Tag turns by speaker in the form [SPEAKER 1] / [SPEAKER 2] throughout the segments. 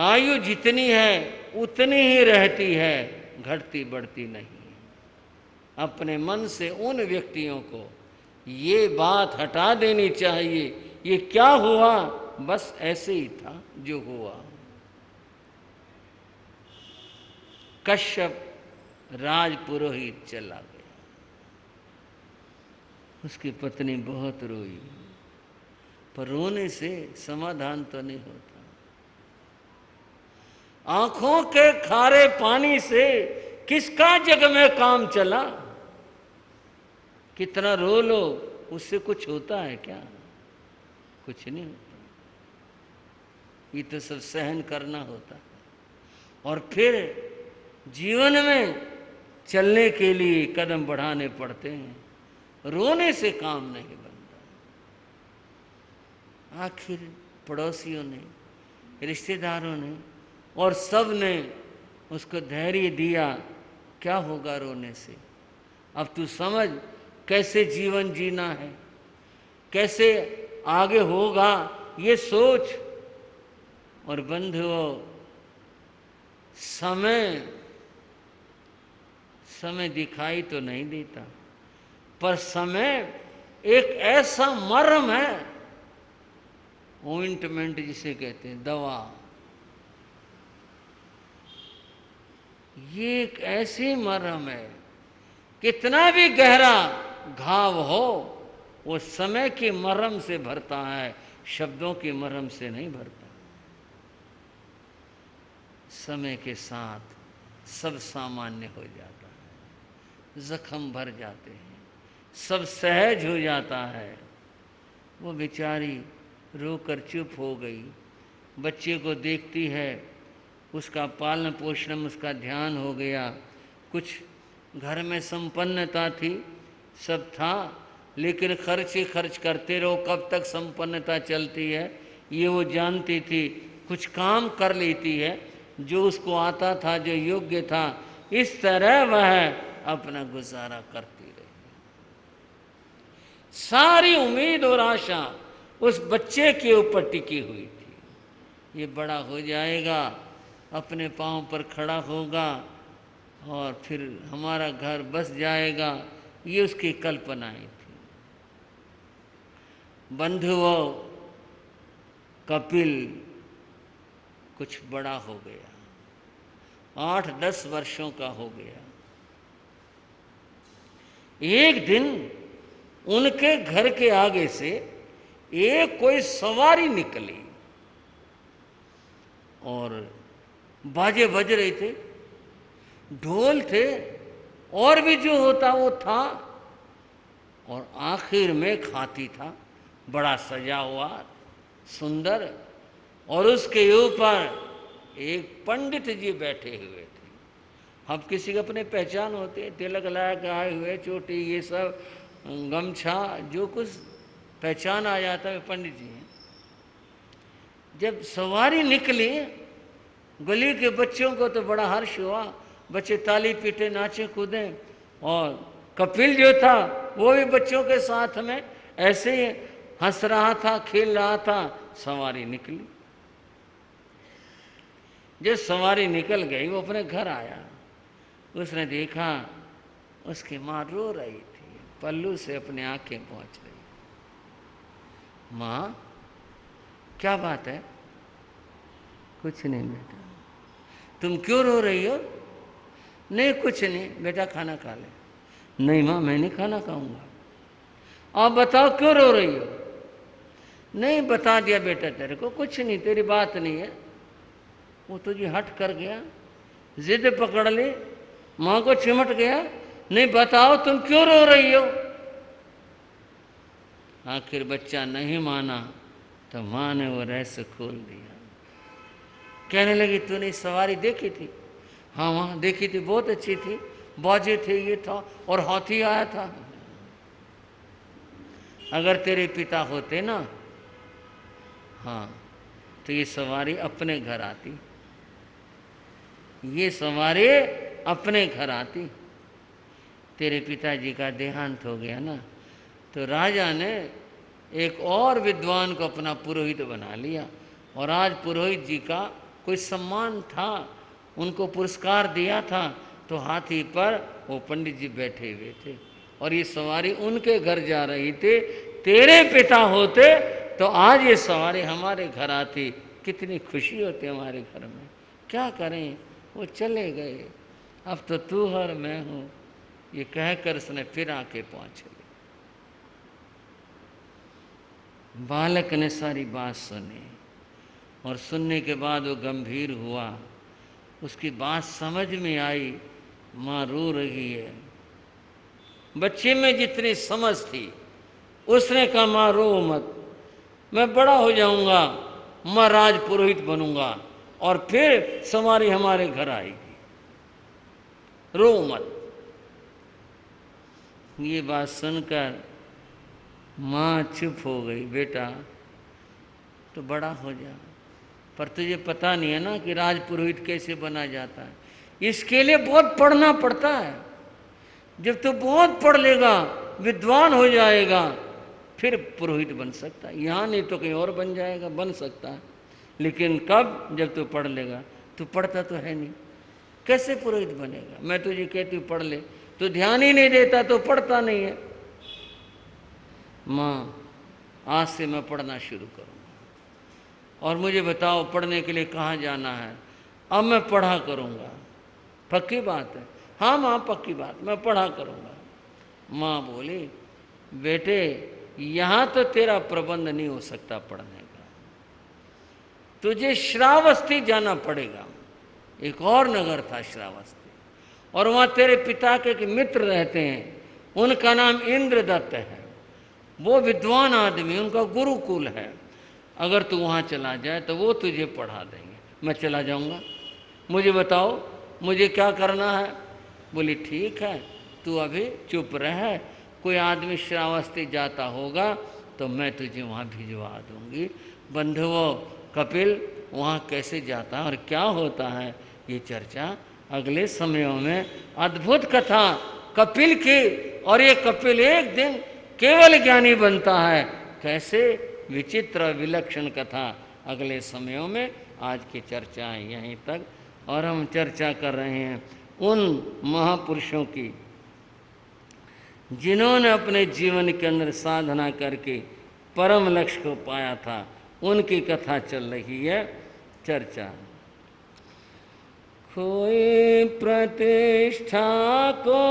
[SPEAKER 1] आयु जितनी है उतनी ही रहती है, घटती बढ़ती नहीं। अपने मन से उन व्यक्तियों को ये बात हटा देनी चाहिए, ये क्या हुआ, बस ऐसे ही था जो हुआ। कश्यप राजपुरोहित चला गया। उसकी पत्नी बहुत रोई, पर रोने से समाधान तो नहीं होता। आंखों के खारे पानी से किसका जग में काम चला? कितना रो लो, उससे कुछ होता है क्या? कुछ नहीं होता। ये तो सब सहन करना होता है, और फिर जीवन में चलने के लिए कदम बढ़ाने पड़ते हैं। रोने से काम नहीं बनता। आखिर पड़ोसियों ने, रिश्तेदारों ने और सब ने उसको धैर्य दिया। क्या होगा रोने से? अब तू समझ कैसे जीवन जीना है, कैसे आगे होगा, ये सोच। और बंधुओं, समय दिखाई तो नहीं देता, पर समय एक ऐसा मरहम है, ऑइंटमेंट जिसे कहते हैं, दवा। ये एक ऐसी मरहम है, कितना भी गहरा घाव हो वो समय की मरहम से भरता है, शब्दों की मरहम से नहीं भरता। समय के साथ सब सामान्य हो जाता है, जख्म भर जाते हैं, सब सहज हो जाता है। वो बेचारी रोकर चुप हो गई। बच्चे को देखती है, उसका पालन पोषण में उसका ध्यान हो गया। कुछ घर में संपन्नता थी, सब था, लेकिन खर्च ही खर्च करते रहो, कब तक संपन्नता चलती है ये वो जानती थी। कुछ काम कर लेती है, जो उसको आता था, जो योग्य था, इस तरह वह अपना गुजारा करती रही। सारी उम्मीद और आशा उस बच्चे के ऊपर टिकी हुई थी। ये बड़ा हो जाएगा, अपने पांव पर खड़ा होगा और फिर हमारा घर बस जाएगा, ये उसकी कल्पनाएं थी। बंधुओं, कपिल कुछ बड़ा हो गया, 8-10 वर्षों का हो गया। एक दिन उनके घर के आगे से एक कोई सवारी निकली और बाजे बज रहे थे, ढोल थे, और भी जो होता वो था, और आखिर में हाथी था, बड़ा सजा हुआ, सुंदर, और उसके ऊपर एक पंडित जी बैठे हुए थे। हम किसी के अपने पहचान होते, तिलक लगा के आए हुए, चोटी, ये सब, गमछा, जो कुछ पहचान आ जाता है, पंडित जी हैं। जब सवारी निकली, गली के बच्चों को तो बड़ा हर्ष हुआ, बच्चे ताली पीटे, नाचे कूदे, और कपिल जो था वो भी बच्चों के साथ में ऐसे ही हंस रहा था, खेल रहा था। सवारी निकली। जब सवारी निकल गई, वो अपने घर आया, उसने देखा उसकी माँ रो रही थी, पल्लू से अपने आंखें पहुंच रही। माँ, क्या बात है? कुछ नहीं बेटा। तुम क्यों रो रही हो? नहीं कुछ नहीं बेटा, खाना खा ले। नहीं माँ, मैं नहीं खाना खाऊंगा। आप बताओ क्यों रो रही हो? नहीं, बता दिया बेटा तेरे को, कुछ नहीं, तेरी बात नहीं है। वो तो जी हट कर गया, जिद पकड़ ली, माँ को चिमट गया। नहीं, बताओ तुम क्यों रो रही हो? आखिर बच्चा नहीं माना तो माँ ने वो रहस्य खोल दिया। कहने लगी, तूने सवारी देखी थी? हाँ माँ देखी थी, बहुत अच्छी थी, बाजे थे, ये था, और हाथी आया था। अगर तेरे पिता होते ना, हाँ, तो ये सवारी अपने घर आती, ये सवारी अपने घर आती। तेरे पिताजी का देहांत हो गया ना, तो राजा ने एक और विद्वान को अपना पुरोहित बना लिया, और आज पुरोहित जी का कोई सम्मान था, उनको पुरस्कार दिया था, तो हाथी पर वो पंडित जी बैठे हुए थे और ये सवारी उनके घर जा रही थी। तेरे पिता होते तो आज ये सवारी हमारे घर आती, कितनी खुशी होती हमारे घर में। क्या करें, वो चले गए, अब तो तू और मैं हूँ, ये कहकर उसने फिर आके पहुँच गई। बालक ने सारी बात सुनी और सुनने के बाद वो गंभीर हुआ, उसकी बात समझ में आई, माँ रो रही है। बच्चे में जितनी समझ थी उसने कहा माँ रो मत, मैं बड़ा हो जाऊंगा, मैं राजपुरोहित बनूंगा और फिर सवारी हमारे घर आएगी, रो मत। ये बात सुनकर माँ चुप हो गई। बेटा तो बड़ा हो जा, पर तुझे पता नहीं है ना कि राजपुरोहित कैसे बना जाता है, इसके लिए बहुत पढ़ना पड़ता है। जब तू बहुत पढ़ लेगा, विद्वान हो जाएगा, फिर पुरोहित बन सकता है। यहाँ नहीं तो कहीं और बन जाएगा, बन सकता है, लेकिन कब? जब तू पढ़ लेगा। तू पढ़ता तो है नहीं, कैसे पुरोहित बनेगा? मैं तुझे कहती हूँ पढ़ ले, तो ध्यान ही नहीं देता तो पढ़ता नहीं है। माँ आज से मैं पढ़ना शुरू करूँगा और मुझे बताओ पढ़ने के लिए कहाँ जाना है। अब मैं पढ़ा करूँगा। पक्की बात है? हाँ माँ पक्की बात, मैं पढ़ा करूँगा। माँ बोली बेटे यहाँ तो तेरा प्रबंध नहीं हो सकता पढ़ने का, तुझे श्रावस्ती जाना पड़ेगा। एक और नगर था श्रावस्ती, और वहाँ तेरे पिता के मित्र रहते हैं, उनका नाम इंद्रदत्त है। वो विद्वान आदमी, उनका गुरुकुल है। अगर तू वहाँ चला जाए तो वो तुझे पढ़ा देंगे। मैं चला जाऊँगा, मुझे बताओ मुझे क्या करना है? बोली ठीक है, तू अभी चुप रह, कोई आदमी श्रावस्ती जाता होगा तो मैं तुझे वहाँ भिजवा दूँगी। बंधुओं, कपिल वहाँ कैसे जाता है और क्या होता है, ये चर्चा अगले समयों में। अद्भुत कथा कपिल की, और ये कपिल एक दिन केवल ज्ञानी बनता है। कैसे विचित्र विलक्षण कथा अगले समयों में। आज की चर्चा है यहीं तक, और हम चर्चा कर रहे हैं उन महापुरुषों की जिन्होंने अपने जीवन के अंदर साधना करके परम लक्ष्य को पाया था। उनकी कथा चल रही है चर्चा। कोई प्रतिष्ठा को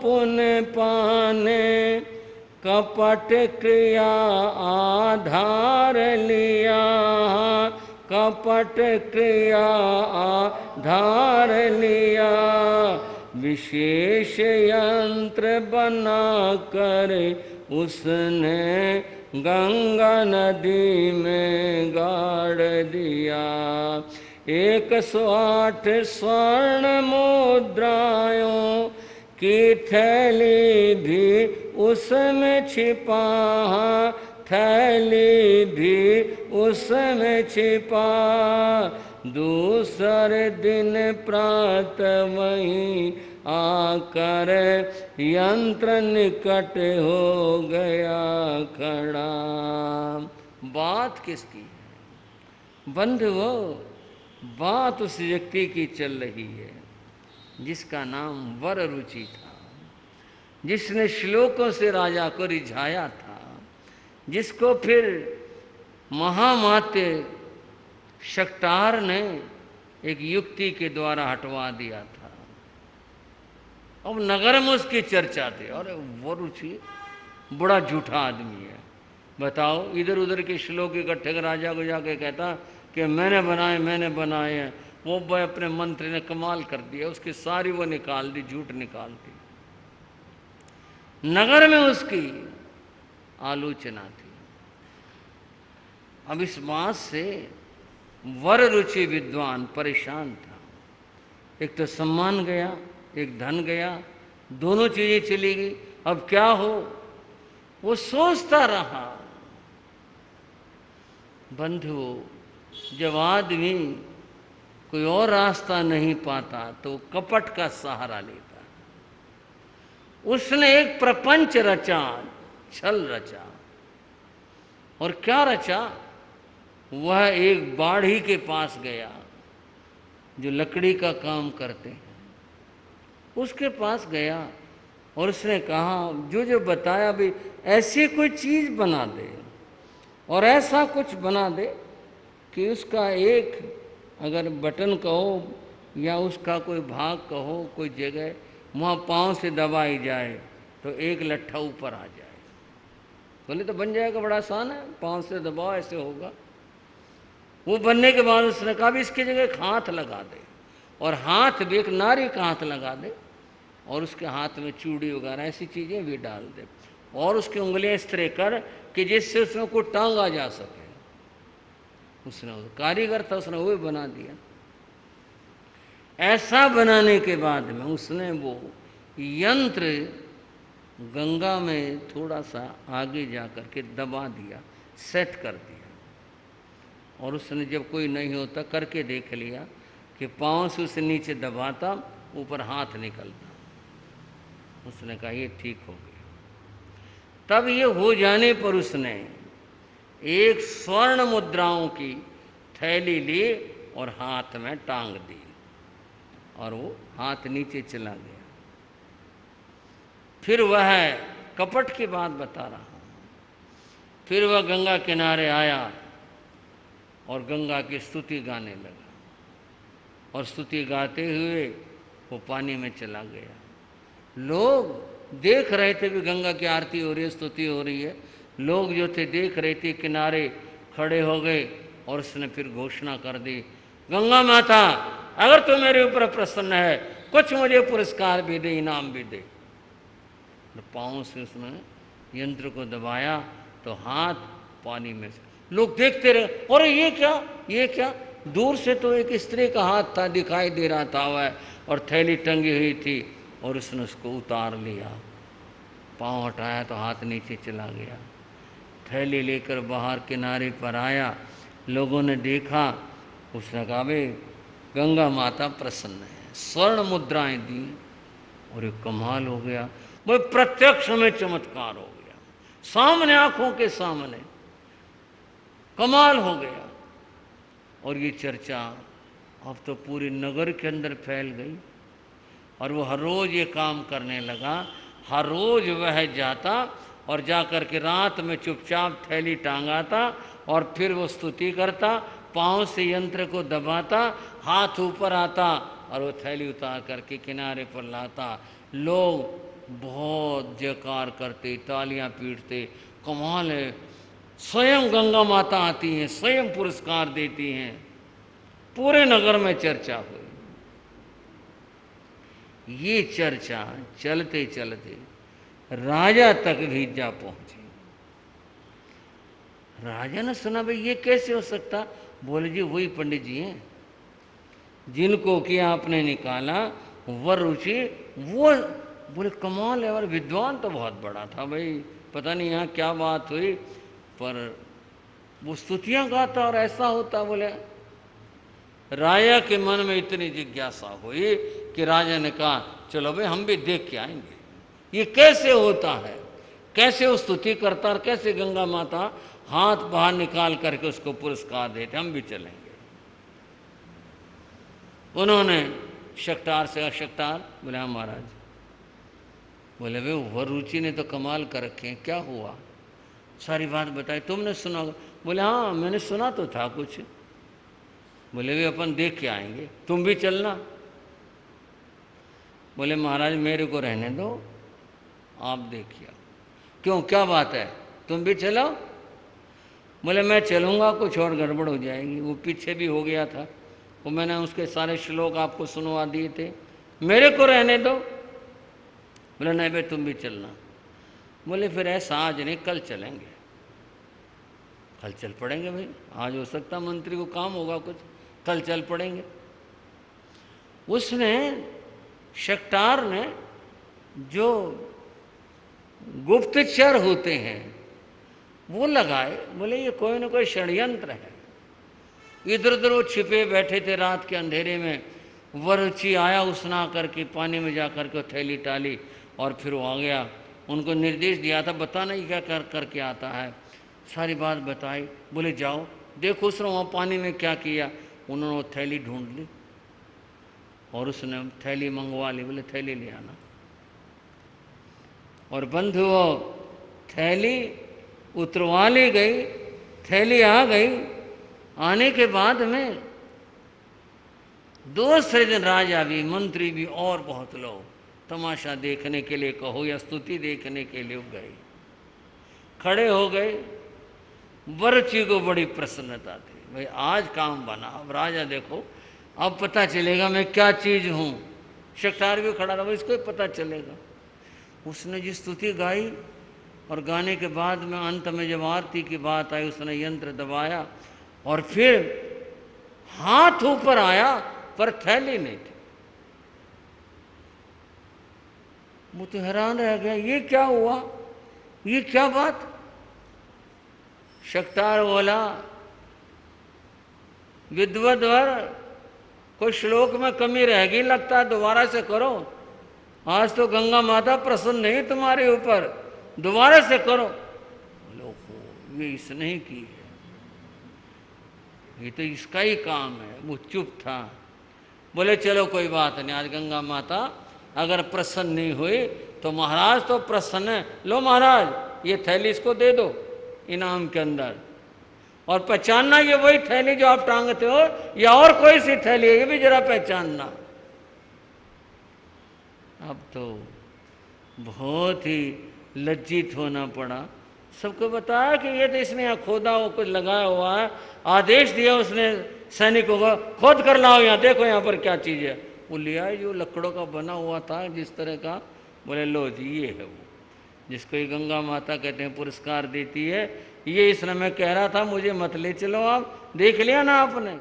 [SPEAKER 1] पुण्य पाने कपट क्रिया आधार लिया, कपट क्रिया आधार लिया, विशेष यंत्र बना कर उसने गंगा नदी में गाड़ दिया। 108 स्वर्ण मुद्राओं की थैली भी उसमें छिपा, थैली भी उसमें छिपा। दूसरे दिन प्रातः वहीं आकर यंत्र निकट हो गया खड़ा। बात किसकी है बंधुओं? बात उस व्यक्ति की चल रही है जिसका नाम वर रुचि था, जिसने श्लोकों से राजा को रिझाया था, जिसको फिर महामात्य शक्तार ने एक युक्ति के द्वारा हटवा दिया था। अब नगर में उसकी चर्चा थी, और वो रुचि बड़ा झूठा आदमी है। बताओ, इधर उधर के श्लोक इकट्ठे कर राजा को जाके कहता कि मैंने बनाए हैं। वो अपने मंत्री ने कमाल कर दिया, उसकी सारी वो निकाल दी, झूठ निकाल दी। नगर में उसकी आलोचना थी। अब इस बात से वर रुचि विद्वान परेशान था। एक तो सम्मान गया, एक धन गया, दोनों चीजें चली गई। अब क्या हो? वो सोचता रहा। बंधुओं, जब आदमी कोई और रास्ता नहीं पाता तो कपट का सहारा लेता है। उसने एक प्रपंच रचा, छल रचा। और क्या रचा? वह एक बाढ़ी के पास गया जो लकड़ी का काम करते हैं, उसके पास गया और उसने कहा जो जो बताया भी ऐसी कोई चीज़ बना दे और ऐसा कुछ बना दे कि उसका एक अगर बटन कहो या उसका कोई भाग कहो, कोई जगह वहाँ पाँव से दबाई जाए तो एक लट्ठा ऊपर आ जाए। बोले तो बन जाएगा, बड़ा आसान है, पाँव से दबाओ ऐसे होगा। वो बनने के बाद उसने कहा भी इसकी जगह एक हाथ लगा दे, और हाथ भी एक नारी का हाथ लगा दे और उसके हाथ में चूड़ी वगैरह ऐसी चीज़ें भी डाल दे और उसकी उंगलियां इस तरह कर कि जिससे उसमें कोई टांगा जा सके। उसने कारीगर था, उसने वो बना दिया। ऐसा बनाने के बाद में उसने वो यंत्र गंगा में थोड़ा सा आगे जा कर के दबा दिया, सेट कर दिया। और उसने जब कोई नहीं होता करके देख लिया कि पाँव से उसे नीचे दबाता, ऊपर हाथ निकलता। उसने कहा ये ठीक हो गया। तब ये हो जाने पर उसने एक स्वर्ण मुद्राओं की थैली ली और हाथ में टांग दी और वो हाथ नीचे चला गया। फिर वह कपट की बात बता रहा हूँ। फिर वह गंगा किनारे आया और गंगा की स्तुति गाने लगा और स्तुति गाते हुए वो पानी में चला गया। लोग देख रहे थे भी गंगा की आरती हो रही है, स्तुति हो रही है। लोग जो थे देख रहे थे, किनारे खड़े हो गए और उसने फिर घोषणा कर दी, गंगा माता अगर तू मेरे ऊपर प्रसन्न है, कुछ मुझे पुरस्कार भी दे, इनाम भी दे। पाँव से उसने यंत्र को दबाया तो हाथ पानी में से। लोग देखते रहे, और ये क्या, ये क्या। दूर से तो एक स्त्री का हाथ था, दिखाई दे रहा था वह, और थैली टंगी हुई थी और उसने उसको उतार लिया। पाँव हटाया तो हाथ नीचे चला गया। थैली लेकर बाहर किनारे पर आया, लोगों ने देखा। उसने कहा भाई गंगा माता प्रसन्न है, स्वर्ण मुद्राएं दी और एक कमाल हो गया। वो प्रत्यक्ष में चमत्कार हो गया, सामने आंखों के सामने कमाल हो गया। और ये चर्चा अब तो पूरे नगर के अंदर फैल गई और वो हर रोज़ ये काम करने लगा। हर रोज़ वह जाता और जाकर के रात में चुपचाप थैली टांगाता और फिर वो स्तुति करता, पाँव से यंत्र को दबाता, हाथ ऊपर आता और वो थैली उतार करके किनारे पर लाता। लोग बहुत जयकार करते, तालियां पीटते, कमाल है। स्वयं गंगा माता आती हैं, स्वयं पुरस्कार देती हैं। पूरे नगर में चर्चा हुई। ये चर्चा चलते चलते राजा तक भी जा पहुंची। राजा ने सुना भाई ये कैसे हो सकता। बोले जी वही पंडित जी हैं जिनको कि आपने निकाला, वर रुचि वो। बोले कमाल है, और विद्वान तो बहुत बड़ा था भाई, पता नहीं यहाँ क्या बात हुई, पर वो स्तुतियाँ गाता और ऐसा होता। बोले राजा के मन में इतनी जिज्ञासा हुई कि राजा ने कहा चलो भाई हम भी देख के आएंगे ये कैसे होता है, कैसे वो स्तुति करता और कैसे गंगा माता हाथ बाहर निकाल करके उसको पुरस्कार देते, हम भी चलेंगे। उन्होंने शक्तार से, शक्तार बोले हाँ महाराज। बोले वे वर रुचि ने तो कमाल कर रखे हैं, क्या हुआ, सारी बात बताई, तुमने सुना। बोले हाँ मैंने सुना तो था कुछ। बोले वे अपन देख के आएंगे, तुम भी चलना। बोले महाराज मेरे को रहने दो, आप देखिए। क्यों, क्या बात है, तुम भी चलो। बोले मैं चलूँगा, कुछ और गड़बड़ हो जाएगी। वो पीछे भी हो गया था, वो मैंने उसके सारे श्लोक आपको सुनवा दिए थे, मेरे को रहने दो। बोले नहीं भाई तुम भी चलना। बोले फिर ऐसा आज नहीं कल चलेंगे। कल चल पड़ेंगे भाई, आज हो सकता मंत्री को काम होगा कुछ, कल चल पड़ेंगे। उसने शक्तार ने जो गुप्तचर होते हैं वो लगाए। बोले ये कोई ना कोई षड्यंत्र है। इधर उधर वो छिपे बैठे थे रात के अंधेरे में। वरुचि आया, उसने आकर के पानी में जा कर के थैली टाली और फिर वो आ गया। उनको निर्देश दिया था, बता नहीं क्या करके आता है, सारी बात बताई। बोले जाओ देखो उसने वहाँ पानी में क्या किया। उन्होंने वो थैली ढूंढ ली और उसने थैली मंगवा ली, बोले थैली ले आना। और बंधुओं थैली उतरवा ली गई, थैली आ गई। आने के बाद में दूसरे दिन राजा भी, मंत्री भी और बहुत लोग तमाशा देखने के लिए कहो या स्तुति देखने के लिए गए, खड़े हो गए। बरची को बड़ी प्रसन्नता थी, भाई आज काम बना। अब राजा देखो, अब पता चलेगा मैं क्या चीज़ हूँ। शक्तार भी खड़ा रहा, इसको पता चलेगा। उसने जी स्तुति गाई और गाने के बाद में अंत में जब आरती की बात आई, उसने यंत्र दबाया और फिर हाथ ऊपर आया पर थैली नहीं थी। वो तो हैरान रह गया, ये क्या हुआ, ये क्या बात। शक्तार बोला, विद्वद्वर कोई श्लोक में कमी रह गई लगता है, दोबारा से करो। आज तो गंगा माता प्रसन्न नहीं तुम्हारे ऊपर, दोबारा से करो। बोलो ये इसने ही की है, ये तो इसका ही काम है। वो चुप था। बोले चलो कोई बात नहीं, आज गंगा माता अगर प्रसन्न नहीं हुई तो महाराज तो प्रसन्न है। लो महाराज ये थैली इसको दे दो इनाम के अंदर, और पहचानना ये वही थैली जो आप टांगते हो या और कोई सी थैली है, ये भी जरा पहचानना। अब तो बहुत ही लज्जित होना पड़ा। सबको बताया कि ये तो इसने यहाँ खोदा हो, कुछ लगाया हुआ है। आदेश दिया उसने सैनिकों को, खोद कर लाओ, यहाँ देखो यहाँ पर क्या चीज़ है। वो लिया जो लकड़ों का बना हुआ था जिस तरह का। बोले लो जी ये है वो, जिसको ये गंगा माता कहते हैं पुरस्कार देती है। ये इसने मैं कह रहा था मुझे मत ले चलो, आप देख लिया ना आपने।